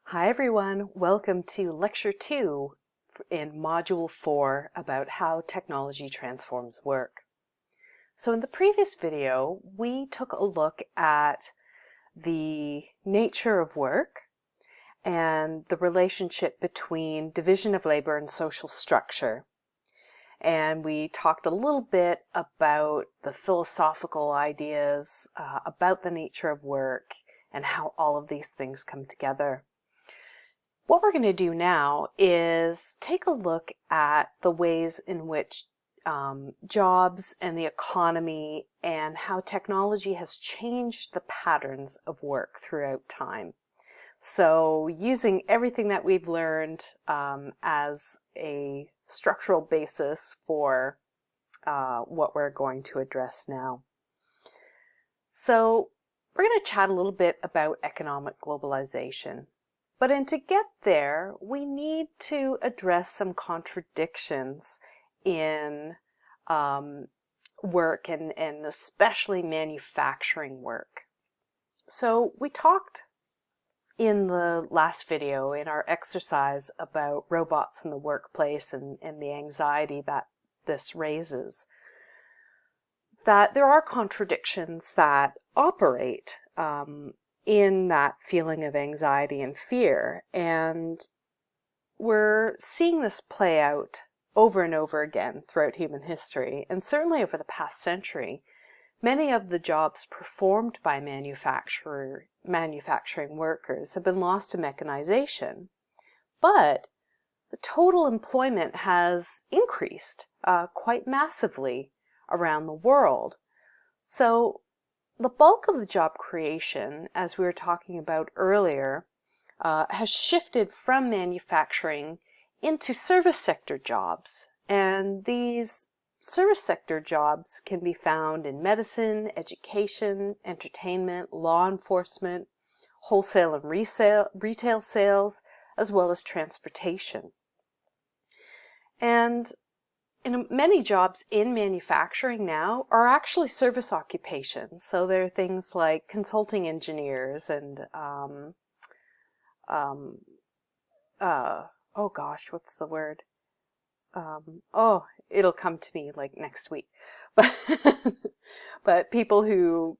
Hi everyone, welcome to Lecture 2 in Module 4 about how technology transforms work. So in the previous video, we took a look at the nature of work and the relationship between division of labor and social structure. And we talked a little bit about the philosophical ideas about the nature of work and how all of these things come together. What we're going to do now is take a look at the ways in which jobs and the economy and how technology has changed the patterns of work throughout time. So using everything that we've learned as a structural basis for what we're going to address now. So we're going to chat a little bit about economic globalization. But to get there, we need to address some contradictions in work and especially manufacturing work. So we talked in the last video in our exercise about robots in the workplace and the anxiety that this raises, that there are contradictions that operate in that feeling of anxiety and fear. And we're seeing this play out over and over again throughout human history. And certainly over the past century, many of the jobs performed by manufacturing workers have been lost to mechanization. But the total employment has increased quite massively around the world. So the bulk of the job creation, as we were talking about earlier, has shifted from manufacturing into service sector jobs. And these service sector jobs can be found in medicine, education, entertainment, law enforcement, wholesale and retail sales, as well as transportation. And many jobs in manufacturing now are actually service occupations. So there are things like consulting engineers and, oh gosh, what's the word? It'll come to me like next week. But people who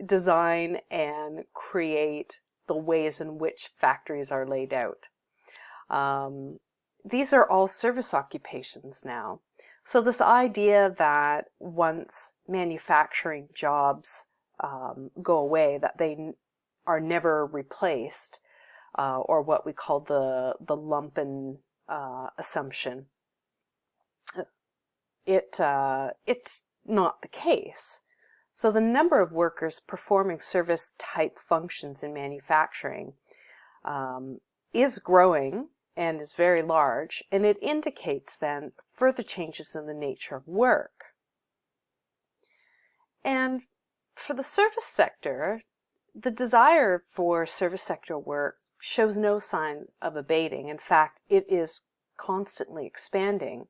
design and create the ways in which factories are laid out. These are all service occupations now. So this idea that once manufacturing jobs go away, that they are never replaced, or what we call the lumpen assumption, it's not the case. So the number of workers performing service type functions in manufacturing is growing and is very large, and it indicates then further changes in the nature of work. And for the service sector, the desire for service sector work shows no sign of abating. In fact, it is constantly expanding,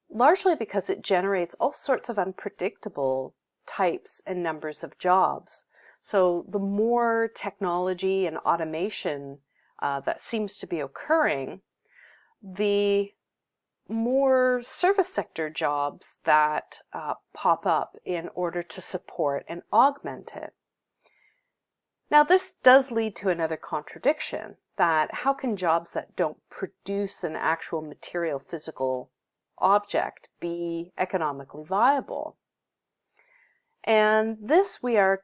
largely because it generates all sorts of unpredictable types and numbers of jobs. So the more technology and automation that seems to be occurring, the more service sector jobs that pop up in order to support and augment it. Now, this does lead to another contradiction, that how can jobs that don't produce an actual material physical object be economically viable? And this we are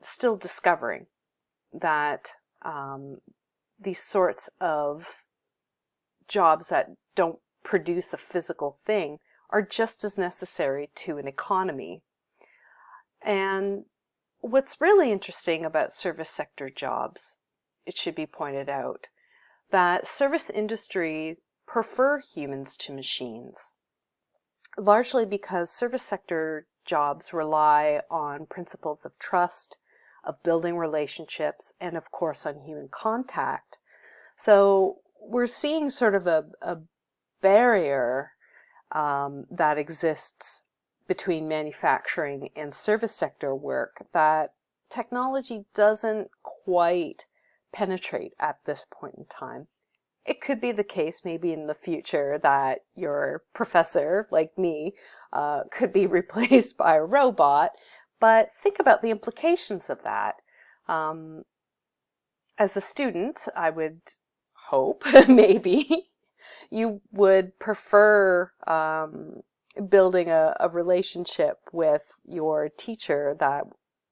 still discovering, that these sorts of jobs that don't produce a physical thing are just as necessary to an economy. And what's really interesting about service sector jobs, it should be pointed out, that service industries prefer humans to machines, largely because service sector jobs rely on principles of trust, of building relationships, and of course on human contact. So we're seeing sort of a barrier that exists between manufacturing and service sector work that technology doesn't quite penetrate at this point in time. It could be the case maybe in the future that your professor, like me, could be replaced by a robot, but think about the implications of that. As a student, I would hope, maybe, you would prefer building a relationship with your teacher that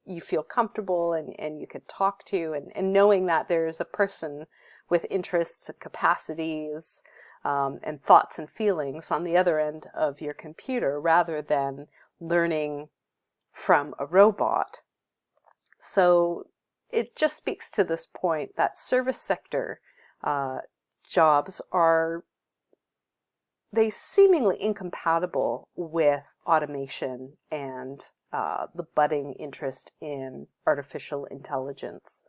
you feel comfortable and you could talk to, and knowing that there's a person with interests and capacities and thoughts and feelings on the other end of your computer rather than learning from a robot. So it just speaks to this point that service sector jobs they seemingly incompatible with automation and the budding interest in artificial intelligence.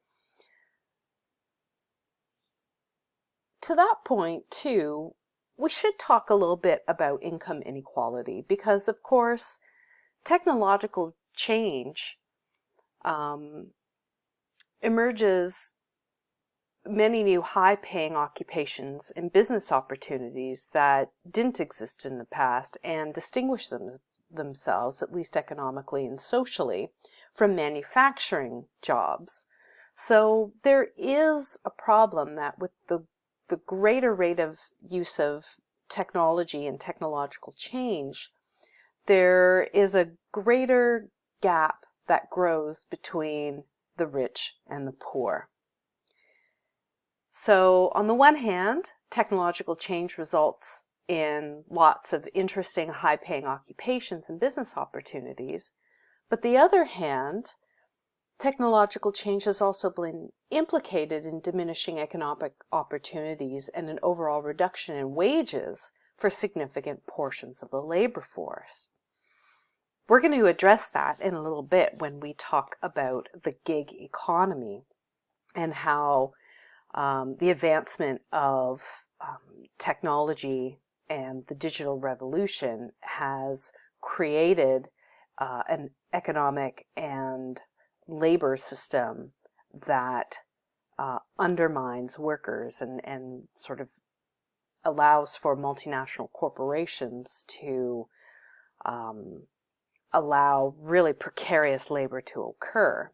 To that point, too, we should talk a little bit about income inequality because, of course, technological change emerges many new high-paying occupations and business opportunities that didn't exist in the past and distinguish themselves, at least economically and socially, from manufacturing jobs. So there is a problem that with the greater rate of use of technology and technological change, there is a greater gap that grows between the rich and the poor. So on the one hand, technological change results in lots of interesting high-paying occupations and business opportunities. But the other hand, technological change has also been implicated in diminishing economic opportunities and an overall reduction in wages for significant portions of the labor force. We're going to address that in a little bit when we talk about the gig economy and how the advancement of technology and the digital revolution has created an economic and labor system that undermines workers and sort of allows for multinational corporations to allow really precarious labor to occur.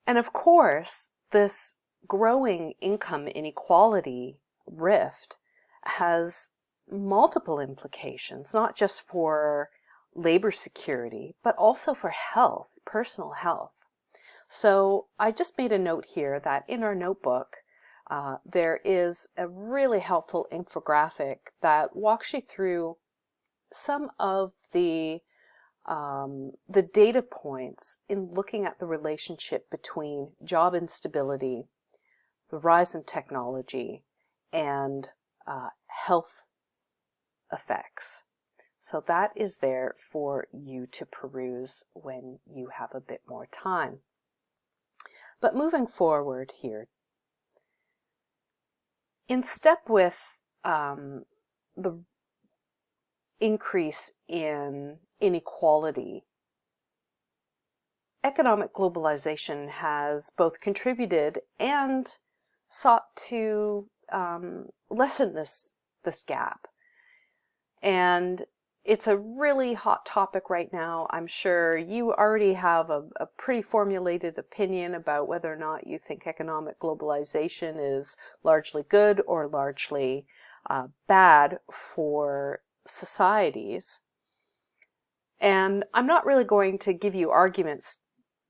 And of course, this growing income inequality rift has multiple implications, not just for labor security, but also for health, personal health. So I just made a note here that in our notebook, there is a really helpful infographic that walks you through some of the data points in looking at the relationship between job instability, the rise in technology, and health effects. So that is there for you to peruse when you have a bit more time. But moving forward here, in step with the increase in inequality, economic globalization has both contributed and sought to lessen this gap. And it's a really hot topic right now. I'm sure you already have a pretty formulated opinion about whether or not you think economic globalization is largely good or largely bad for societies. And I'm not really going to give you arguments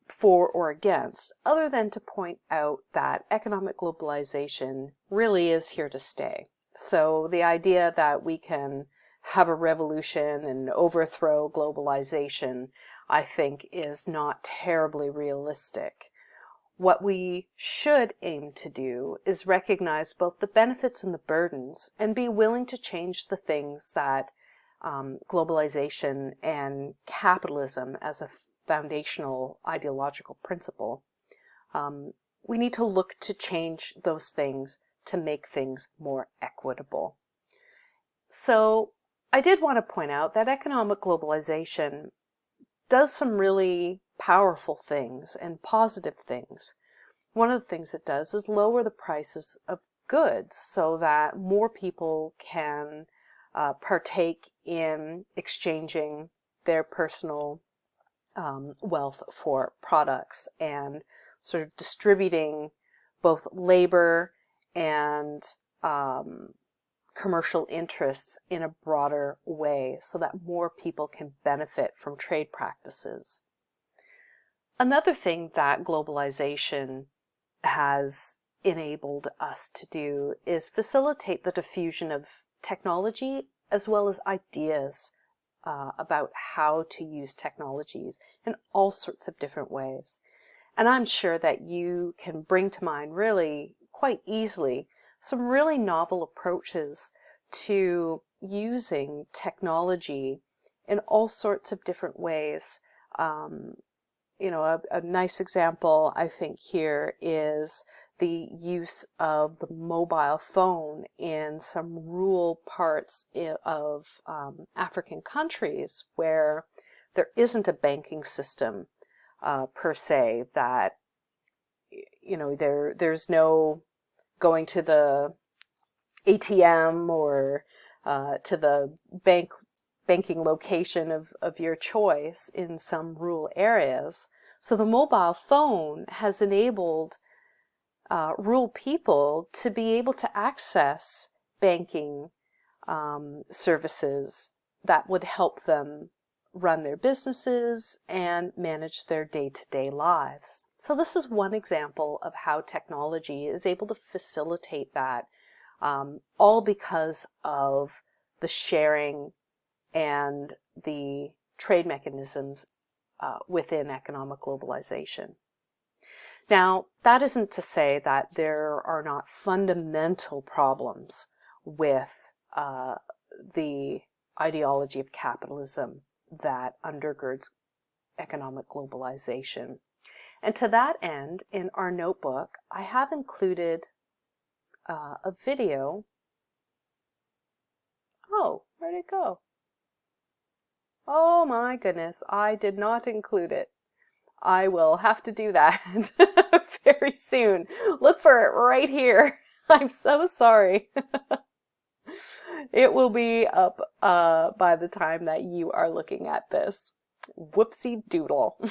for or against, other than to point out that economic globalization really is here to stay. So the idea that we can have a revolution and overthrow globalization, I think, is not terribly realistic. What we should aim to do is recognize both the benefits and the burdens and be willing to change the things that globalization and capitalism as a foundational ideological principle, we need to look to change those things to make things more equitable. So I did want to point out that economic globalization does some really powerful things and positive things. one of the things it does is lower the prices of goods so that more people can partake in exchanging their personal wealth for products and sort of distributing both labor and commercial interests in a broader way so that more people can benefit from trade practices. Another thing that globalization has enabled us to do is facilitate the diffusion of technology as well as ideas about how to use technologies in all sorts of different ways. And I'm sure that you can bring to mind really quite easily some really novel approaches to using technology in all sorts of different ways. A nice example, I think, here is the use of the mobile phone in some rural parts of African countries where there isn't a banking system per se, that there's no going to the ATM or to the banking location of your choice in some rural areas. So the mobile phone has enabled rural people to be able to access banking services that would help them run their businesses and manage their day-to-day lives. So this is one example of how technology is able to facilitate that, all because of the sharing and the trade mechanisms within economic globalization. Now, that isn't to say that there are not fundamental problems with the ideology of capitalism that undergirds economic globalization. And to that end, in our notebook, I have included a video. Oh, where'd it go? Oh my goodness, I did not include it. I will have to do that very soon. Look for it right here. I'm so sorry. It will be up by the time that you are looking at this. Whoopsie doodle.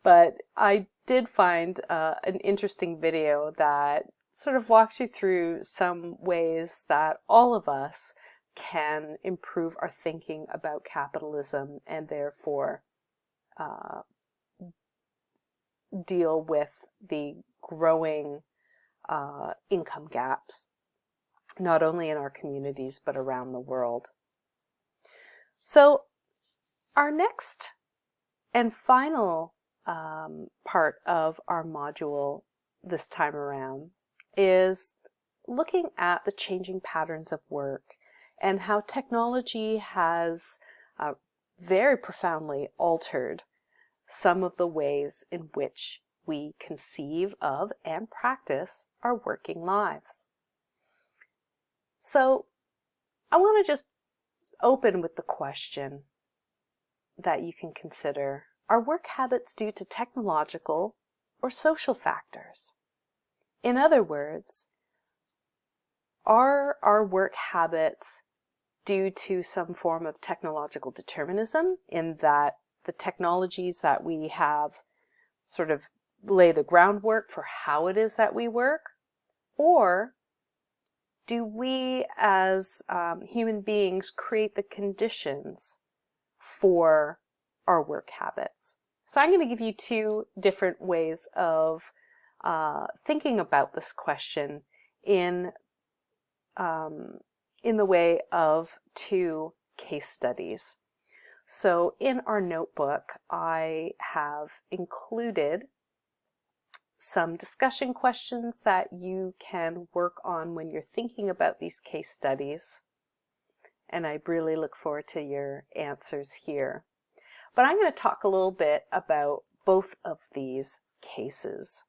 But I did find an interesting video that sort of walks you through some ways that all of us can improve our thinking about capitalism and therefore deal with the growing income gaps, not only in our communities but around the world. So our next and final part of our module this time around is looking at the changing patterns of work and how technology has very profoundly altered some of the ways in which we conceive of and practice our working lives. So I want to just open with the question that you can consider: are work habits due to technological or social factors? In other words, are our work habits due to some form of technological determinism, in that the technologies that we have sort of lay the groundwork for how it is that we work? Or do we as human beings create the conditions for our work habits? So I'm going to give you two different ways of thinking about this question in the way of two case studies. So in our notebook, I have included some discussion questions that you can work on when you're thinking about these case studies. And I really look forward to your answers here. But I'm going to talk a little bit about both of these cases.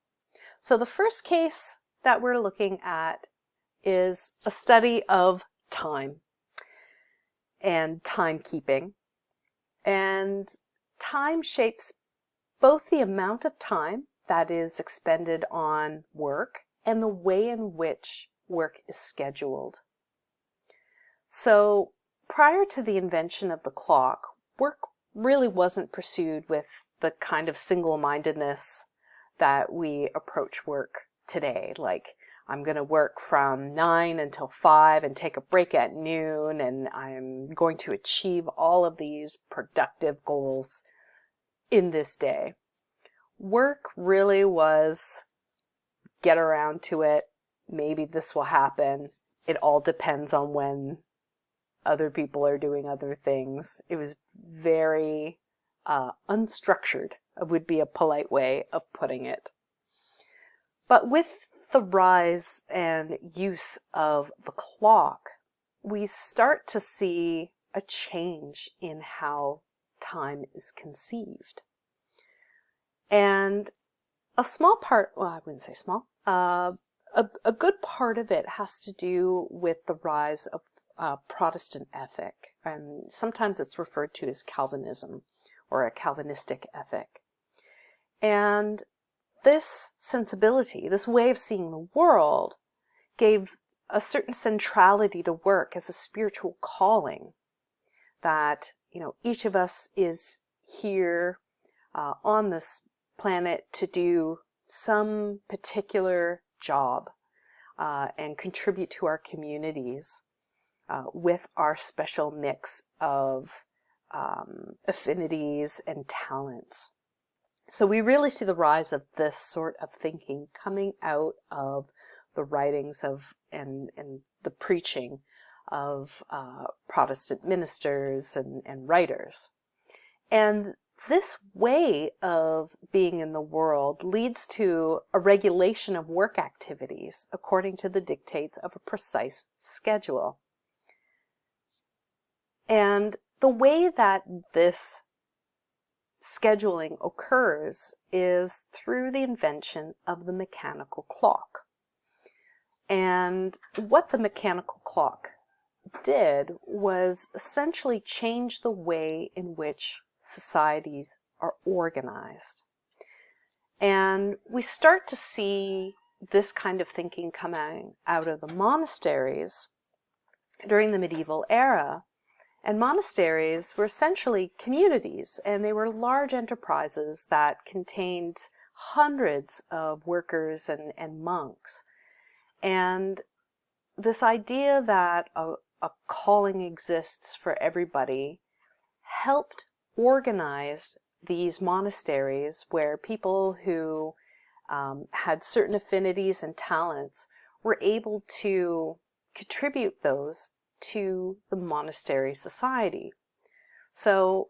So the first case that we're looking at is a study of time and timekeeping. And time shapes both the amount of time that is expended on work and the way in which work is scheduled. So prior to the invention of the clock, work really wasn't pursued with the kind of single-mindedness that we approach work today. Like, I'm going to work from 9 until 5 and take a break at noon, and I'm going to achieve all of these productive goals in this day. Work really was get around to it. Maybe this will happen. It all depends on when other people are doing other things. It was very unstructured, would be a polite way of putting it. But with the rise and use of the clock, we start to see a change in how time is conceived. And a small part, well, I wouldn't say small, a good part of it has to do with the rise of Protestant ethic, and sometimes it's referred to as Calvinism or a Calvinistic ethic. And this sensibility, this way of seeing the world, gave a certain centrality to work as a spiritual calling, that, you know, each of us is here on this planet to do some particular job and contribute to our communities with our special mix of affinities and talents. So we really see the rise of this sort of thinking coming out of the writings of and the preaching of Protestant ministers and writers. And this way of being in the world leads to a regulation of work activities according to the dictates of a precise schedule. And the way that this scheduling occurs is through the invention of the mechanical clock. And what the mechanical clock did was essentially change the way in which societies are organized. And we start to see this kind of thinking coming out of the monasteries during the medieval era. And monasteries were essentially communities, and they were large enterprises that contained hundreds of workers and monks. And this idea that a calling exists for everybody helped organize these monasteries where people who had certain affinities and talents were able to contribute those to the monastery society. So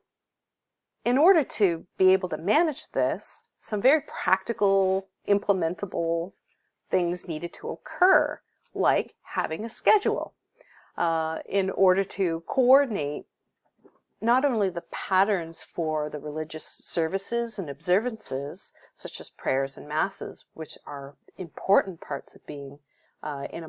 in order to be able to manage this, some very practical, implementable things needed to occur, like having a schedule in order to coordinate not only the patterns for the religious services and observances, such as prayers and masses, which are important parts of being in a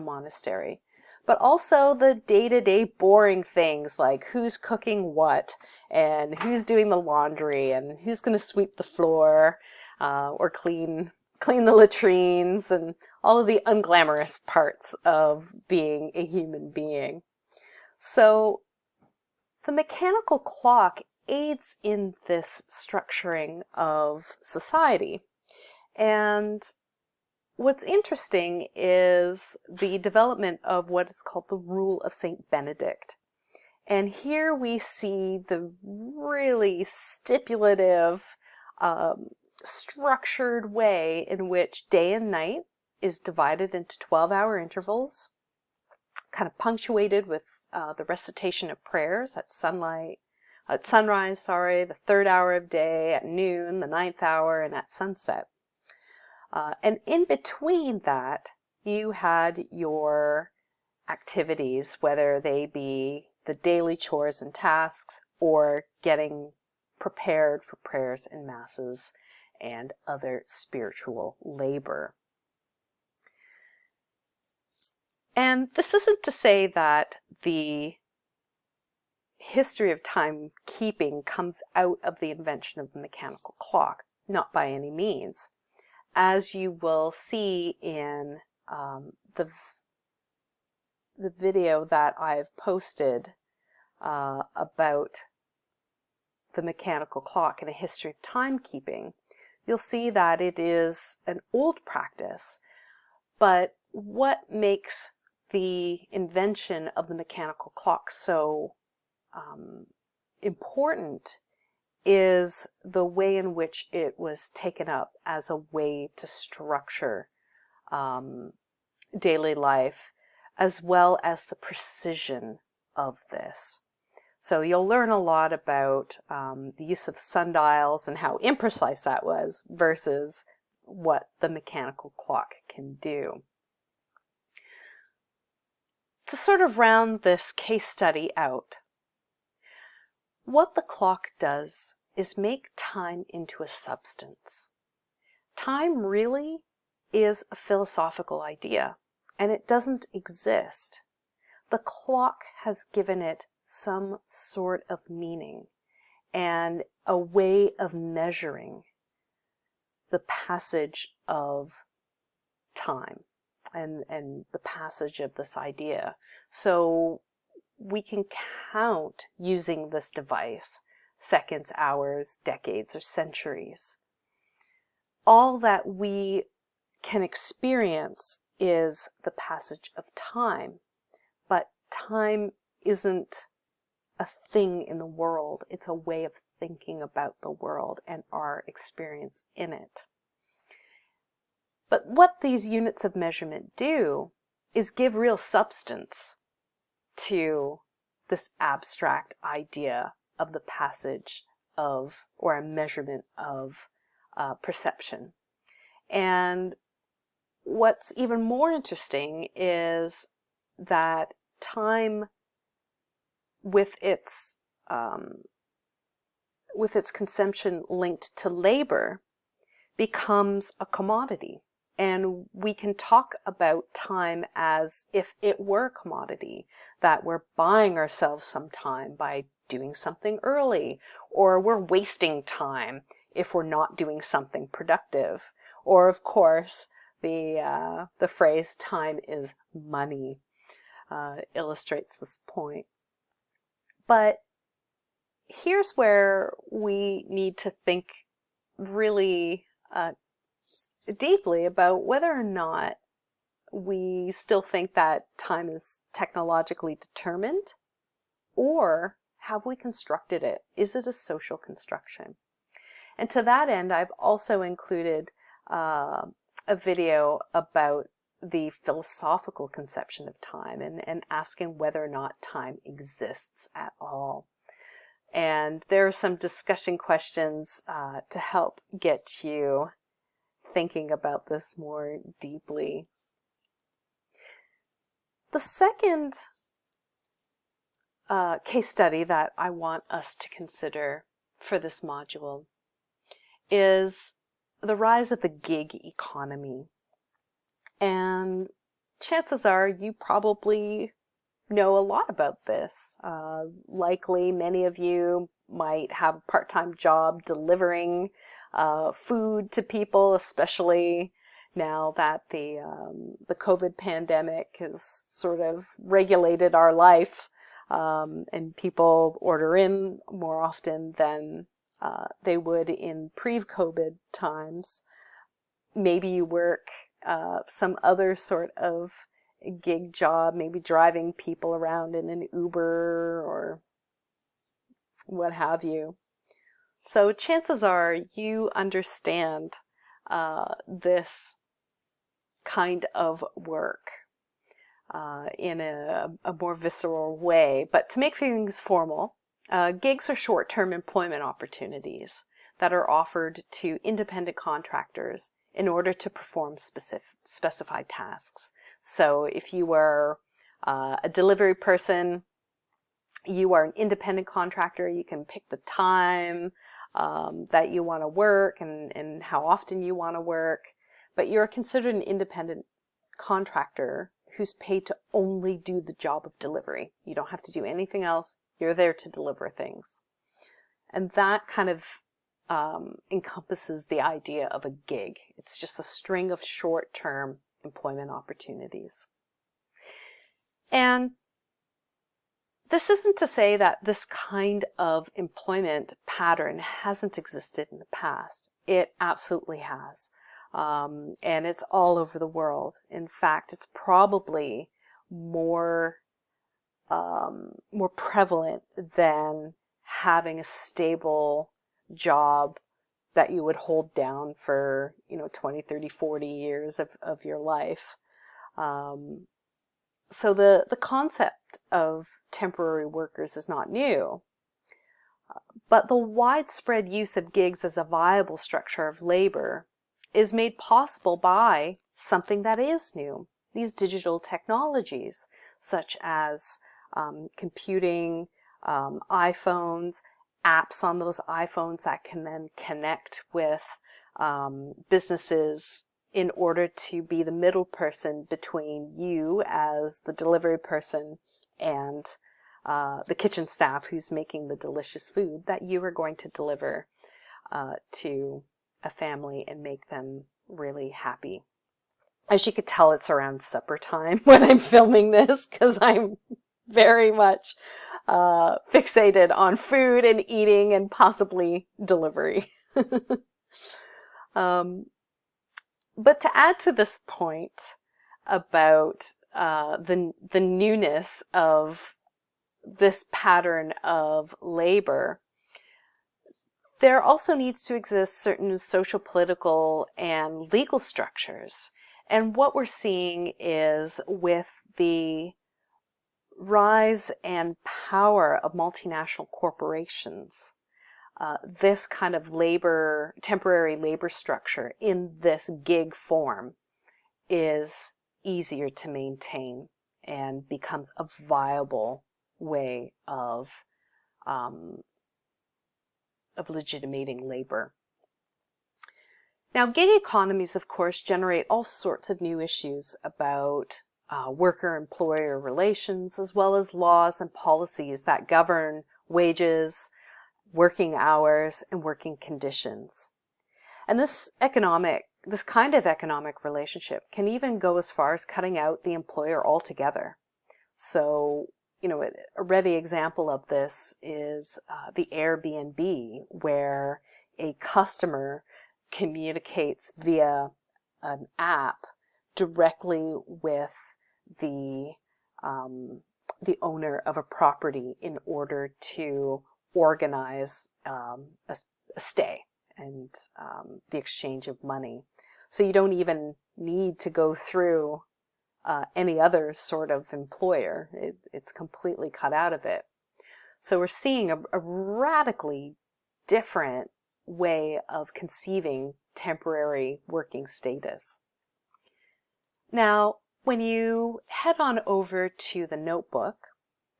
monastery, but also the day-to-day boring things like who's cooking what, and who's doing the laundry, and who's going to sweep the floor or clean the latrines, and all of the unglamorous parts of being a human being. So the mechanical clock aids in this structuring of society. And what's interesting is the development of what is called the Rule of St. Benedict. And here we see the really stipulative, structured way in which day and night is divided into 12-hour intervals, kind of punctuated with the recitation of prayers at sunrise, the 3rd hour of day, at noon, the 9th hour, and at sunset. And in between that, you had your activities, whether they be the daily chores and tasks or getting prepared for prayers and masses and other spiritual labor. And this isn't to say that the history of timekeeping comes out of the invention of the mechanical clock. not by any means. As you will see in the video that I've posted about the mechanical clock and a history of timekeeping, you'll see that it is an old practice, but what makes the invention of the mechanical clock so important is the way in which it was taken up as a way to structure daily life, as well as the precision of this. So you'll learn a lot about the use of sundials and how imprecise that was versus what the mechanical clock can do. To sort of round this case study out, what the clock does is make time into a substance. Time really is a philosophical idea, and it doesn't exist. The clock has given it some sort of meaning and a way of measuring the passage of time and the passage of this idea. So we can count using this device seconds, hours, decades, or centuries. All that we can experience is the passage of time, but time isn't a thing in the world. It's a way of thinking about the world and our experience in it. But what these units of measurement do is give real substance to this abstract idea of the passage of, or a measurement of, perception. And what's even more interesting is that time, with its consumption linked to labor, becomes a commodity. And we can talk about time as if it were a commodity, that we're buying ourselves some time by doing something early, or we're wasting time if we're not doing something productive. Or, of course, the phrase "time is money" illustrates this point. But here's where we need to think really deeply about whether or not we still think that time is technologically determined, or have we constructed it? Is it a social construction? And to that end, I've also included a video about the philosophical conception of time and asking whether or not time exists at all. And there are some discussion questions to help get you thinking about this more deeply. The second case study that I want us to consider for this module is the rise of the gig economy. And chances are you probably know a lot about this. Likely many of you might have a part-time job delivering food to people, especially now that the COVID pandemic has sort of regulated our life, and people order in more often than they would in pre-COVID times. Maybe you work some other sort of gig job, maybe driving people around in an Uber or what have you. So chances are you understand this kind of work in a more visceral way. But to make things formal, gigs are short-term employment opportunities that are offered to independent contractors in order to perform specified tasks. So if you were a delivery person, you are an independent contractor, you can pick the time that you want to work and how often you want to work, but you're considered an independent contractor who's paid to only do the job of delivery. You don't have to do anything else. You're there to deliver things. And that kind of encompasses the idea of a gig. It's just a string of short-term employment opportunities. And this isn't to say that this kind of employment pattern hasn't existed in the past. It absolutely has. And it's all over the world. In fact, it's probably more prevalent than having a stable job that you would hold down for, 20, 30, 40 years of your life. So the concept of temporary workers is not new, but the widespread use of gigs as a viable structure of labor is made possible by something that is new, these digital technologies, such as computing, iPhones, apps on those iPhones that can then connect with businesses in order to be the middle person between you as the delivery person and the kitchen staff who's making the delicious food that you are going to deliver to a family and make them really happy. As you could tell, it's around supper time when I'm filming this because I'm very much fixated on food and eating and possibly delivery. But to add to this point about the newness of this pattern of labor, there also needs to exist certain social, political, and legal structures. And what we're seeing is with the rise and power of multinational corporations, this kind of temporary labor structure in this gig form is easier to maintain and becomes a viable way of legitimating labor. Now, gig economies, of course, generate all sorts of new issues about worker-employer relations, as well as laws and policies that govern wages, working hours, and working conditions. And this kind of economic relationship can even go as far as cutting out the employer altogether. So, a ready example of this is the Airbnb, where a customer communicates via an app directly with the owner of a property in order to organize a stay and the exchange of money. So you don't even need to go through any other sort of employer. It's completely cut out of it. So we're seeing a radically different way of conceiving temporary working status. Now, when you head on over to the notebook,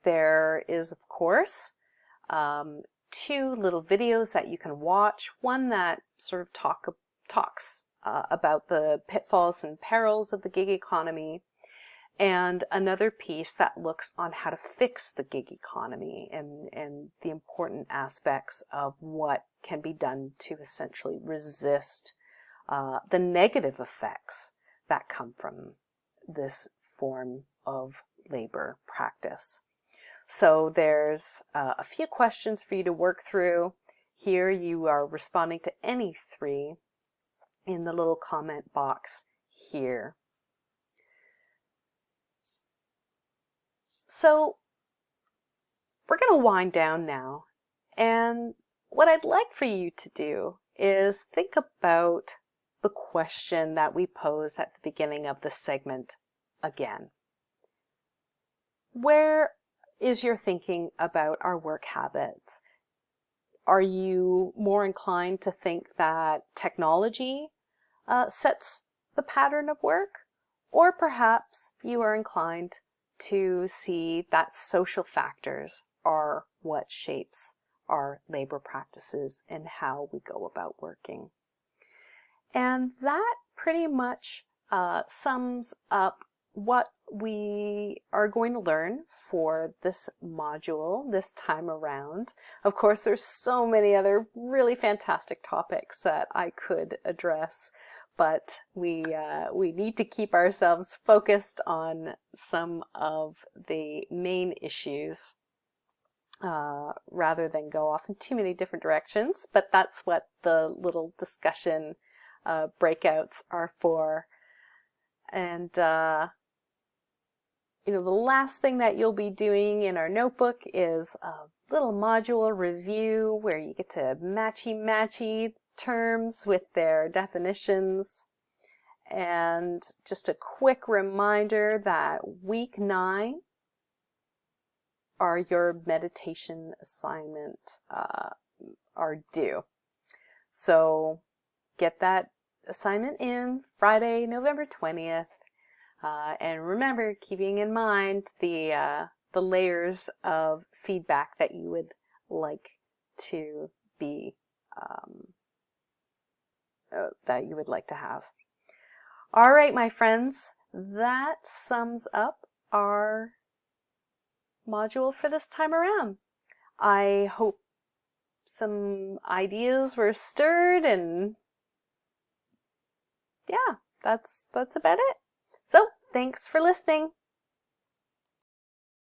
there is, of course, 2 little videos that you can watch. One that sort of talks about the pitfalls and perils of the gig economy, and another piece that looks on how to fix the gig economy and the important aspects of what can be done to essentially resist the negative effects that come from this form of labor practice. So there's a few questions for you to work through. Here you are responding to any 3 in the little comment box here. So we're going to wind down now, and what I'd like for you to do is think about the question that we posed at the beginning of this segment again. Where is your thinking about our work habits? Are you more inclined to think that technology sets the pattern of work? Or perhaps you are inclined to see that social factors are what shapes our labor practices and how we go about working. And that pretty much sums up what we are going to learn for this module this time around. Of course, there's so many other really fantastic topics that I could address, but we need to keep ourselves focused on some of the main issues rather than go off in too many different directions. But that's what the little discussion breakouts are for. And the last thing that you'll be doing in our notebook is a little module review where you get to matchy terms with their definitions. And just a quick reminder that week 9 are your meditation assignment are due. So get that assignment in Friday, November 20th. And remember, keeping in mind the layers of feedback that you would like to be have. All right, my friends, that sums up our module for this time around. I hope some ideas were stirred, and yeah, that's about it. So, thanks for listening.